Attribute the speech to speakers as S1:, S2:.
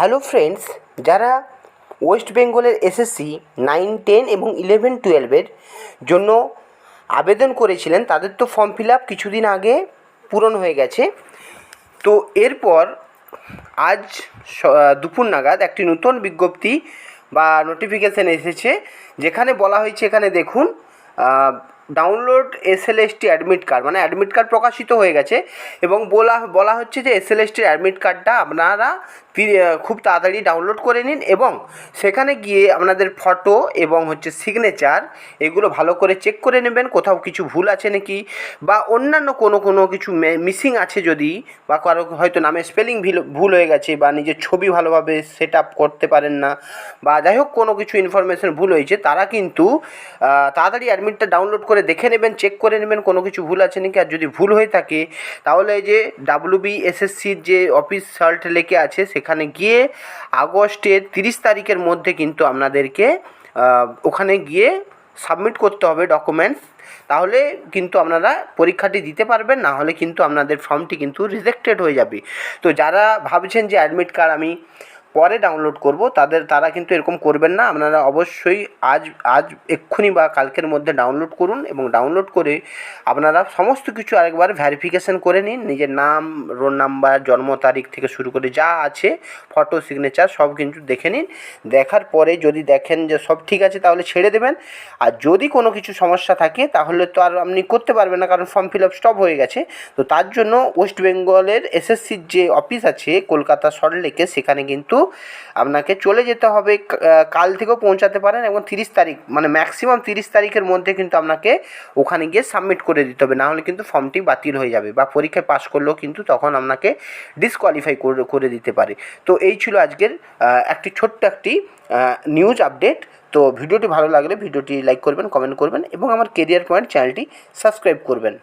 S1: Hello friends, যারা West বেঙ্গলের SSC 9, 10 এবং 11, 12-এর জন্য আবেদন করেছিলেন তাদের তো ফর্ম ফিল আপ কিছুদিন আগে পূরণ হয়ে গেছে। তো এরপর আজ দুপুর নাগাদ একটি নতুন বিজ্ঞপ্তি বা নোটিফিকেশান এসেছে, যেখানে বলা হয়েছে, এখানে দেখুন, ডাউনলোড এসএলএসটি অ্যাডমিট কার্ড, মানে অ্যাডমিট কার্ড প্রকাশিত হয়ে গেছে এবং বলা হচ্ছে যে এসএলএসটির অ্যাডমিট কার্ডটা আপনারা খুব তাড়াতাড়ি ডাউনলোড করে নিন এবং সেখানে গিয়ে আপনাদের ফটো এবং সিগনেচার এগুলো ভালো করে চেক করে নেবেন, কোথাও কিছু ভুল আছে নাকি বা অন্যান্য কোনো কিছু মিসিং আছে যদি, বা কারো হয়তো নামে স্পেলিং ভুল হয়ে গেছে বা নিজের ছবি ভালোভাবে সেট আপ করতে পারেন না, বা যাই হোক কোনো কিছু ইনফরমেশন ভুল হয়েছে, তারা কিন্তু তাড়াতাড়ি অ্যাডমিটটা ডাউনলোড করে দেখে নেবেন, চেক করে নেবেন কোনো কিছু ভুল আছে নাকি। আর যদি ভুল হয়ে থাকে তাহলে এই যে WBSSCর যে অফিস সল্ট লেকে আছে সেখানে গিয়ে আগস্টের 30 তারিখের মধ্যে কিন্তু আপনাদেরকে ওখানে গিয়ে সাবমিট করতে হবে ডকুমেন্টস, তাহলে কিন্তু আপনারা পরীক্ষাটি দিতে পারবেন, না হলে কিন্তু আপনাদের ফর্মটি কিন্তু রিজেক্টেড হয়ে যাবে। তো যারা ভাবছেন যে অ্যাডমিট কার্ড আমি পরে ডাউনলোড করব, তারা কিন্তু এরকম করবেন না। আপনারা অবশ্যই আজ এক্ষুনি বা কালকের মধ্যে ডাউনলোড করুন এবং ডাউনলোড করে আপনারা সমস্ত কিছু আরেকবার ভেরিফিকেশান করে নিন, নিজের নাম, রোল নাম্বার, জন্ম তারিখ থেকে শুরু করে যা আছে, ফটো, সিগনেচার সব কিন্তু দেখে নিন। দেখার পরে যদি দেখেন যে সব ঠিক আছে তাহলে ছেড়ে দেবেন, আর যদি কোনো কিছু সমস্যা থাকে তাহলে তো আর আপনি করতে পারবেন না, কারণ ফর্ম ফিল আপ স্টপ হয়ে গেছে। তো তার জন্য ওয়েস্ট বেঙ্গলের এসএসসির যে অফিস আছে কলকাতা সল্টলেকে, সেখানে কিন্তু আপনাকে চলে যেতে হবে। কাল থেকেও পৌঁছাতে পারেন এবং 30 তারিখ, মানে ম্যাক্সিমাম 30 তারিখের মধ্যে কিন্তু আপনাকে ওখানে গিয়ে সাবমিট করে দিতে হবে, নাহলে কিন্তু ফর্মটি বাতিল হয়ে যাবে বা পরীক্ষায় পাস করলেও কিন্তু তখন আপনাকে ডিসকোয়ালিফাই করে দিতে পারে। তো এই ছিল আজকের একটি ছোট্ট একটি নিউজ আপডেট। তো ভিডিওটি ভালো লাগলে ভিডিওটি লাইক করবেন, কমেন্ট করবেন এবং আমার কেরিয়ার পয়েন্ট চ্যানেলটি সাবস্ক্রাইব করবেন।